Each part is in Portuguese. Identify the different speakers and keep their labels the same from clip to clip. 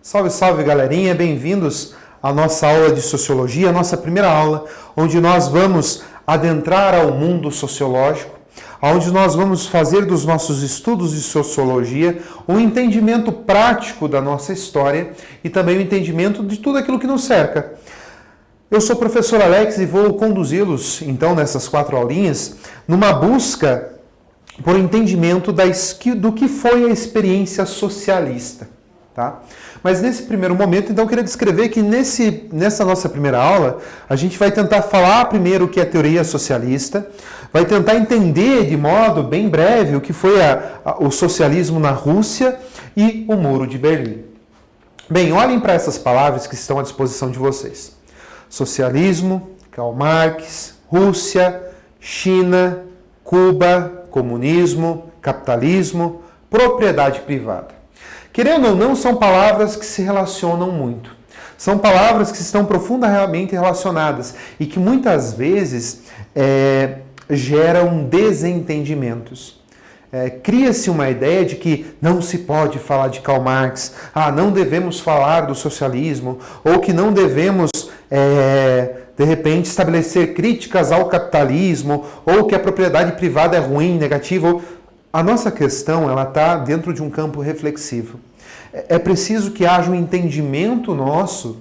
Speaker 1: Salve, salve, galerinha! Bem-vindos à nossa aula de Sociologia, a nossa primeira aula, onde nós vamos adentrar ao mundo sociológico, onde nós vamos fazer dos nossos estudos de Sociologia um entendimento prático da nossa história e também o entendimento de tudo aquilo que nos cerca. Eu sou o professor Alex e vou conduzi-los, então, nessas 4 aulinhas, numa busca por entendimento do que foi a experiência socialista. Tá? Mas nesse primeiro momento, então, eu queria descrever que nessa nossa primeira aula, a gente vai tentar falar primeiro o que é a teoria socialista, vai tentar entender de modo bem breve o que foi o socialismo na Rússia e o Muro de Berlim. Bem, olhem para essas palavras que estão à disposição de vocês. Socialismo, Karl Marx, Rússia, China, Cuba, comunismo, capitalismo, propriedade privada. Querendo ou não, são palavras que se relacionam muito. São palavras que estão profundamente relacionadas e que muitas vezes geram desentendimentos. Cria-se uma ideia de que não se pode falar de Karl Marx, não devemos falar do socialismo, ou que não devemos, de repente, estabelecer críticas ao capitalismo, ou que a propriedade privada é ruim, negativa. A nossa questão está dentro de um campo reflexivo. É preciso que haja um entendimento nosso,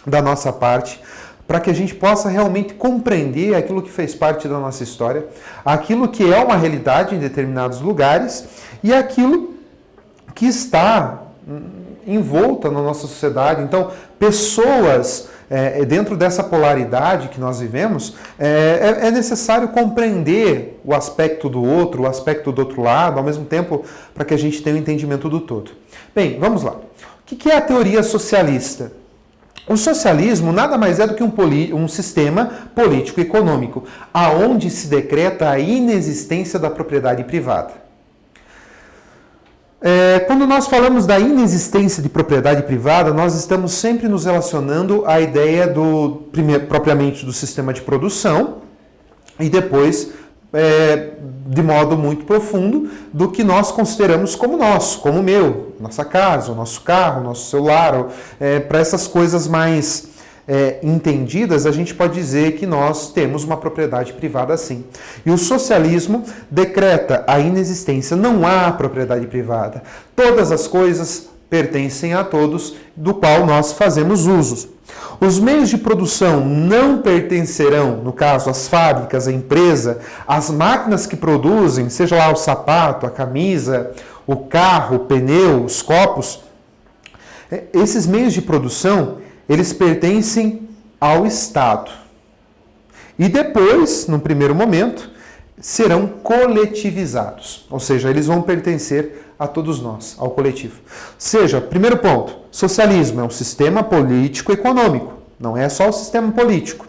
Speaker 1: da nossa parte, para que a gente possa realmente compreender aquilo que fez parte da nossa história, aquilo que é uma realidade em determinados lugares e aquilo que está envolta na nossa sociedade. Então, pessoas dentro dessa polaridade que nós vivemos, é necessário compreender o aspecto do outro, o aspecto do outro lado, ao mesmo tempo, para que a gente tenha um entendimento do todo. Bem, vamos lá. O que é a teoria socialista? O socialismo nada mais é do que um sistema político-econômico, aonde se decreta a inexistência da propriedade privada. Quando nós falamos da inexistência de propriedade privada, nós estamos sempre nos relacionando à ideia propriamente do sistema de produção e depois, de modo muito profundo, do que nós consideramos como nosso, como o meu, nossa casa, o nosso carro, o nosso celular. Para essas coisas mais entendidas, a gente pode dizer que nós temos uma propriedade privada sim. E o socialismo decreta a inexistência, não há propriedade privada. Todas as coisas pertencem a todos, do qual nós fazemos uso. Os meios de produção não pertencerão, no caso, às fábricas, à empresa, às máquinas que produzem, seja lá o sapato, a camisa, o carro, o pneu, os copos. Esses meios de produção, eles pertencem ao Estado. E depois, no primeiro momento, serão coletivizados. Ou seja, eles vão pertencer a todos nós, ao coletivo. Ou seja, primeiro ponto, socialismo é um sistema político-econômico, não é só o sistema político.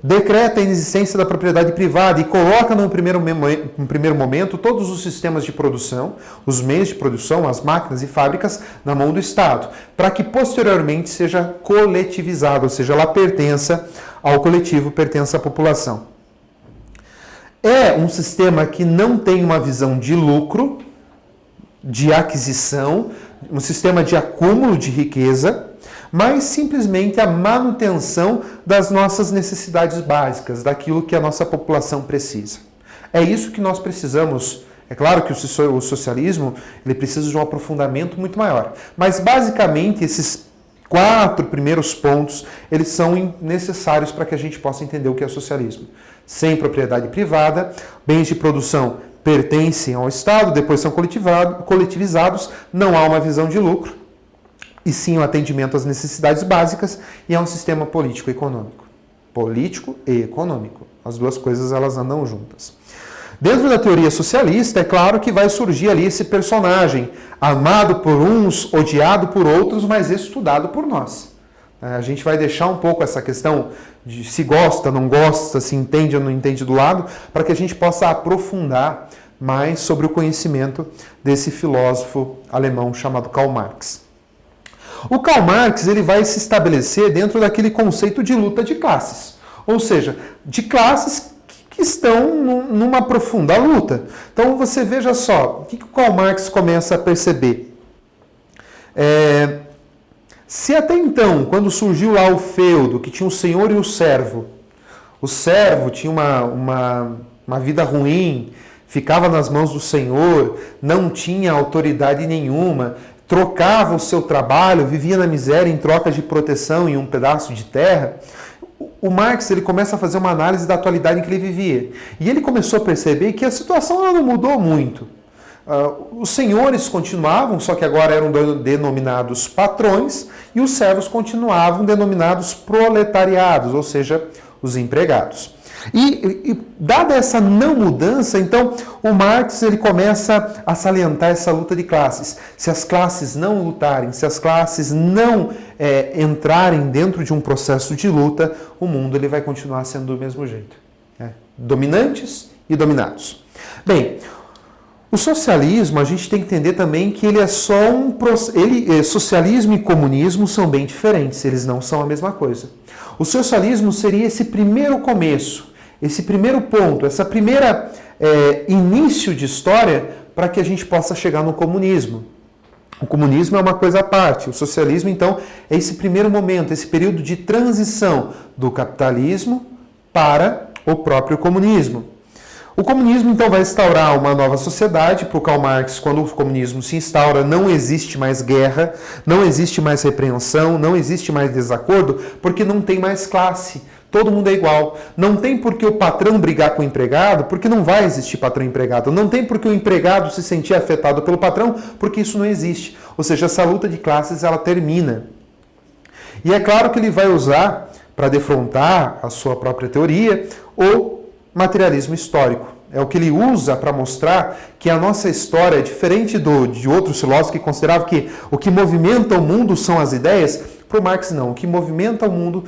Speaker 1: Decreta a inexistência da propriedade privada e coloca no primeiro momento todos os sistemas de produção, os meios de produção, as máquinas e fábricas na mão do Estado, para que posteriormente seja coletivizado, ou seja, ela pertença ao coletivo, pertença à população. É um sistema que não tem uma visão de lucro, de aquisição, um sistema de acúmulo de riqueza, mas simplesmente a manutenção das nossas necessidades básicas, daquilo que a nossa população precisa. É isso que nós precisamos. É claro que o socialismo ele precisa de um aprofundamento muito maior, mas basicamente esses 4 primeiros pontos eles são necessários para que a gente possa entender o que é socialismo. Sem propriedade privada, bens de produção pertencem ao Estado, depois são coletivizados, não há uma visão de lucro, e sim o atendimento às necessidades básicas, e é um sistema político-econômico. Político e econômico. As duas coisas elas andam juntas. Dentro da teoria socialista, é claro que vai surgir ali esse personagem, amado por uns, odiado por outros, mas estudado por nós. A gente vai deixar um pouco essa questão de se gosta, não gosta, se entende ou não entende do lado, para que a gente possa aprofundar mais sobre o conhecimento desse filósofo alemão chamado Karl Marx. O Karl Marx ele vai se estabelecer dentro daquele conceito de luta de classes, ou seja, de classes que estão numa profunda luta. Então você veja só, o que o Karl Marx começa a perceber? Se até então, quando surgiu lá o feudo, que tinha o senhor e o servo tinha uma vida ruim, ficava nas mãos do senhor, não tinha autoridade nenhuma, trocava o seu trabalho, vivia na miséria em troca de proteção em um pedaço de terra, o Marx ele começa a fazer uma análise da atualidade em que ele vivia. E ele começou a perceber que a situação não mudou muito. Os senhores continuavam, só que agora eram denominados patrões, e os servos continuavam denominados proletariados, ou seja, os empregados. E dada essa não mudança, então o Marx ele começa a salientar essa luta de classes. Se as classes não lutarem, se as classes não entrarem dentro de um processo de luta, o mundo ele vai continuar sendo do mesmo jeito. Dominantes e dominados. Bem, o socialismo, a gente tem que entender também que ele é só socialismo e comunismo são bem diferentes, eles não são a mesma coisa. O socialismo seria esse primeiro começo, esse primeiro ponto, essa primeira início de história para que a gente possa chegar no comunismo. O comunismo é uma coisa à parte, o socialismo, então, é esse primeiro momento, esse período de transição do capitalismo para o próprio comunismo. O comunismo, então, vai instaurar uma nova sociedade. Para o Karl Marx, quando o comunismo se instaura, não existe mais guerra, não existe mais repreensão, não existe mais desacordo, porque não tem mais classe. Todo mundo é igual. Não tem por que o patrão brigar com o empregado, porque não vai existir patrão e empregado. Não tem por que o empregado se sentir afetado pelo patrão, porque isso não existe. Ou seja, essa luta de classes, ela termina. E é claro que ele vai usar, para defrontar a sua própria teoria, o materialismo histórico. É o que ele usa para mostrar que a nossa história é diferente de outros filósofos que consideravam que o que movimenta o mundo são as ideias. Para o Marx, não. O que movimenta o mundo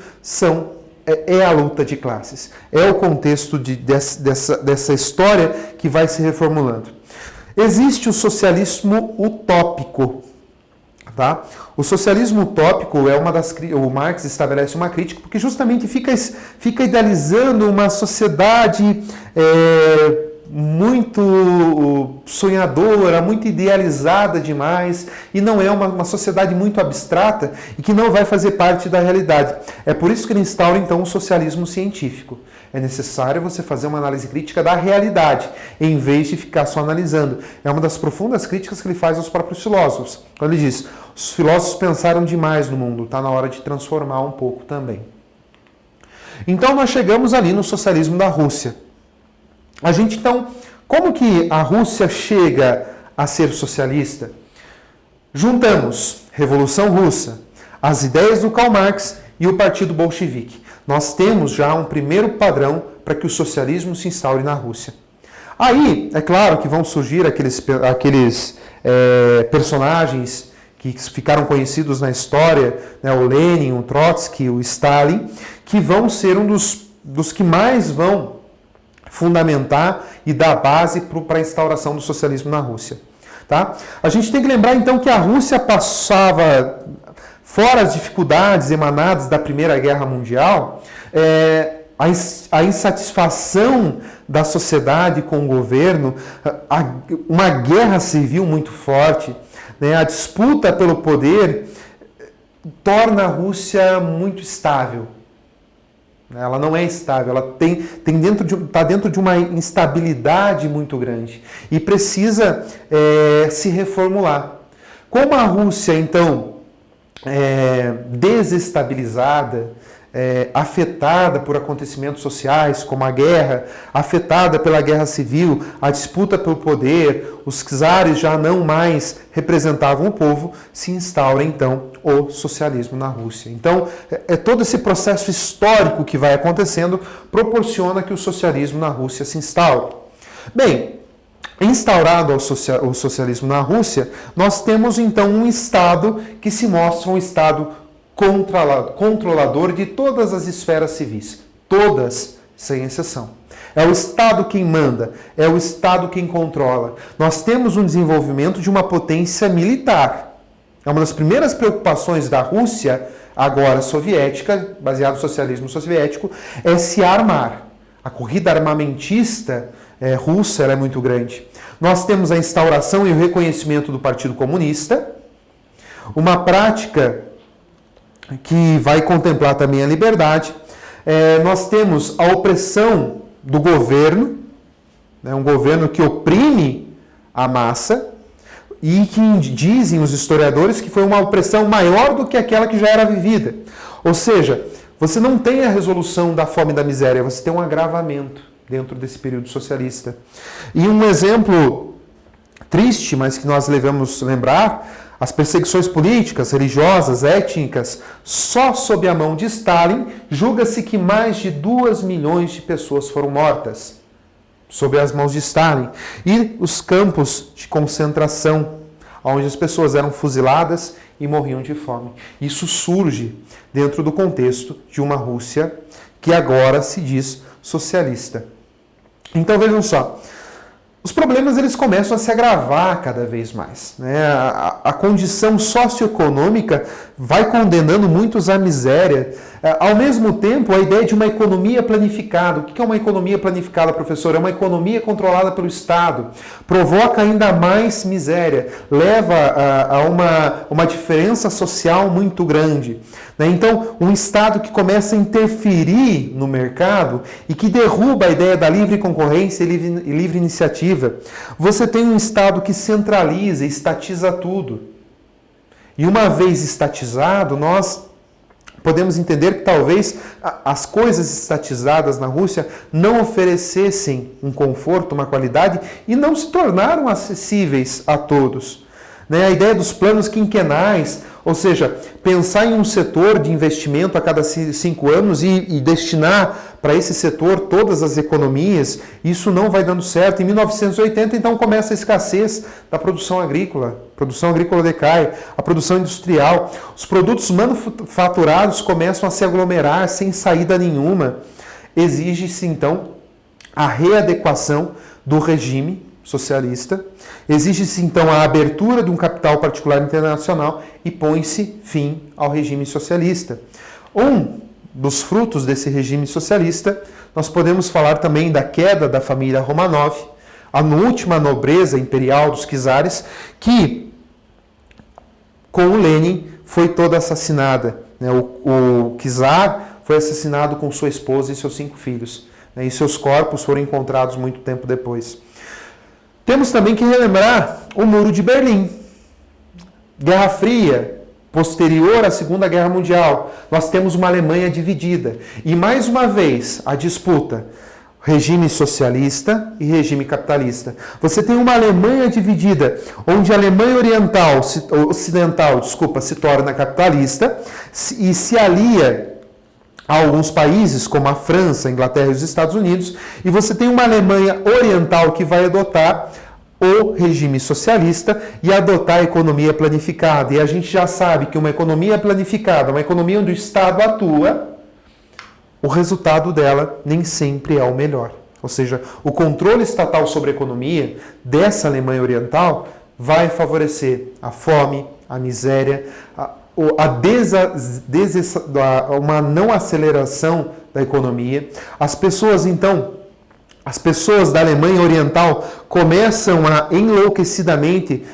Speaker 1: é a luta de classes. É o contexto dessa história que vai se reformulando. Existe o socialismo utópico. Tá? O socialismo utópico é o Marx estabelece uma crítica porque justamente fica idealizando uma sociedade muito sonhadora, muito idealizada demais, e não é uma sociedade muito abstrata e que não vai fazer parte da realidade. É por isso que ele instaura então o socialismo científico. É necessário você fazer uma análise crítica da realidade, em vez de ficar só analisando. É uma das profundas críticas que ele faz aos próprios filósofos. Quando ele diz, os filósofos pensaram demais no mundo, está na hora de transformar um pouco também. Então nós chegamos ali no socialismo da Rússia. Então, como que a Rússia chega a ser socialista? Juntamos Revolução Russa, as ideias do Karl Marx e o Partido Bolchevique. Nós temos já um primeiro padrão para que o socialismo se instaure na Rússia. Aí, é claro que vão surgir aqueles personagens que ficaram conhecidos na história, né, o Lenin, o Trotsky, o Stalin, que vão ser um dos que mais vão fundamentar e dar base para a instauração do socialismo na Rússia. Tá? A gente tem que lembrar, então, que a Rússia passava, fora as dificuldades emanadas da Primeira Guerra Mundial, a insatisfação da sociedade com o governo, uma guerra civil muito forte, né, a disputa pelo poder, torna a Rússia muito estável. Ela não é estável, ela está dentro de uma instabilidade muito grande e precisa se reformular. Como a Rússia, então, desestabilizada, afetada por acontecimentos sociais, como a guerra, afetada pela guerra civil, a disputa pelo poder, os czares já não mais representavam o povo, se instaura então o socialismo na Rússia. Então, todo esse processo histórico que vai acontecendo proporciona que o socialismo na Rússia se instaure. Bem, instaurado o socialismo na Rússia, nós temos então um Estado que se mostra um Estado controlador de todas as esferas civis, todas, sem exceção. É o Estado quem manda, é o Estado quem controla. Nós temos um desenvolvimento de uma potência militar. É uma das primeiras preocupações da Rússia, agora soviética, baseado no socialismo soviético, é se armar. A corrida armamentista russa é muito grande. Nós temos a instauração e o reconhecimento do Partido Comunista, uma prática que vai contemplar também a liberdade. Nós temos a opressão do governo, né, um governo que oprime a massa, e que dizem os historiadores que foi uma opressão maior do que aquela que já era vivida. Ou seja, você não tem a resolução da fome e da miséria, você tem um agravamento dentro desse período socialista. E um exemplo triste, mas que nós devemos lembrar, as perseguições políticas, religiosas, étnicas, só sob a mão de Stalin, julga-se que mais de 2 milhões de pessoas foram mortas sob as mãos de Stalin. E os campos de concentração, onde as pessoas eram fuziladas e morriam de fome. Isso surge dentro do contexto de uma Rússia que agora se diz socialista. Então vejam só, os problemas eles começam a se agravar cada vez mais, né? A condição socioeconômica vai condenando muitos à miséria. Ao mesmo tempo, a ideia de uma economia planificada. O que é uma economia planificada, professor? É uma economia controlada pelo Estado. Provoca ainda mais miséria, leva a uma diferença social muito grande. Então, um Estado que começa a interferir no mercado e que derruba a ideia da livre concorrência e livre iniciativa. Você tem um Estado que centraliza e estatiza tudo. E uma vez estatizado, nós podemos entender que talvez as coisas estatizadas na Rússia não oferecessem um conforto, uma qualidade e não se tornaram acessíveis a todos. A ideia dos planos quinquenais, ou seja, pensar em um setor de investimento a cada 5 anos e destinar para esse setor todas as economias, isso não vai dando certo. Em 1980, então, começa a escassez da produção agrícola. A produção agrícola decai, a produção industrial. Os produtos manufaturados começam a se aglomerar sem saída nenhuma. Exige-se, então, a readequação do regime socialista. Exige-se, então, a abertura de um capital particular internacional e põe-se fim ao regime socialista. Um dos frutos desse regime socialista, nós podemos falar também da queda da família Romanov, a última nobreza imperial dos czares, que, com o Lenin, foi toda assassinada. O czar foi assassinado com sua esposa e seus 5 filhos. E seus corpos foram encontrados muito tempo depois. Temos também que relembrar o Muro de Berlim. Guerra Fria, posterior à Segunda Guerra Mundial, nós temos uma Alemanha dividida. E mais uma vez, a disputa, regime socialista e regime capitalista. Você tem uma Alemanha dividida, onde a Alemanha ocidental se torna capitalista e se alia a alguns países, como a França, a Inglaterra e os Estados Unidos, e você tem uma Alemanha oriental que vai adotar o regime socialista e adotar a economia planificada. E a gente já sabe que uma economia planificada, uma economia onde o Estado atua, o resultado dela nem sempre é o melhor. Ou seja, o controle estatal sobre a economia dessa Alemanha oriental vai favorecer a fome, a miséria, uma não aceleração da economia. As pessoas da Alemanha Oriental começam a enlouquecidamente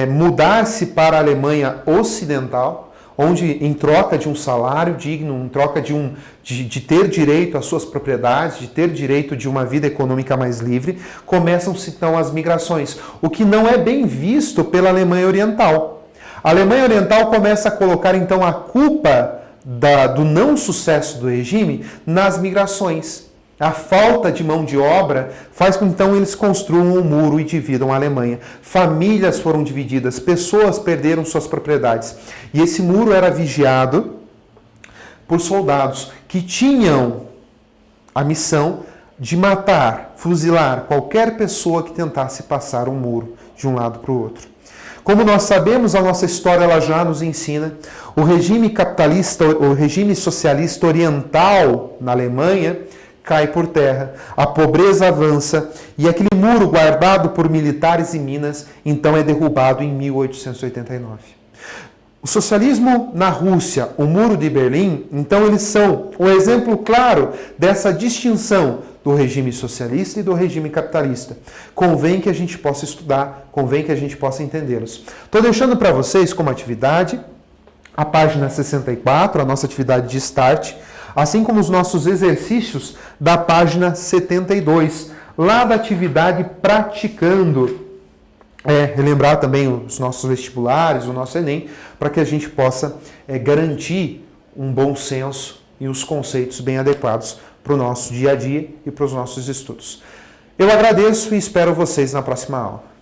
Speaker 1: mudar-se para a Alemanha Ocidental, onde, em troca de um salário digno, em troca de ter direito às suas propriedades, de ter direito de uma vida econômica mais livre, começam-se então as migrações, o que não é bem visto pela Alemanha Oriental. A Alemanha Oriental começa a colocar, então, a culpa do não sucesso do regime nas migrações. A falta de mão de obra faz com que, então, eles construam um muro e dividam a Alemanha. Famílias foram divididas, pessoas perderam suas propriedades. E esse muro era vigiado por soldados que tinham a missão de matar, fuzilar qualquer pessoa que tentasse passar um muro de um lado para o outro. Como nós sabemos, a nossa história ela já nos ensina, o regime capitalista, o regime socialista oriental na Alemanha cai por terra, a pobreza avança e aquele muro guardado por militares e minas então é derrubado em 1889. O socialismo na Rússia, o Muro de Berlim, então eles são um exemplo claro dessa distinção do regime socialista e do regime capitalista. Convém que a gente possa estudar, convém que a gente possa entendê-los. Estou deixando para vocês como atividade a página 64, a nossa atividade de Start, assim como os nossos exercícios da página 72, lá da atividade Praticando. Relembrar também os nossos vestibulares, o nosso Enem, para que a gente possa garantir um bom senso e os conceitos bem adequados para o nosso dia a dia e para os nossos estudos. Eu agradeço e espero vocês na próxima aula.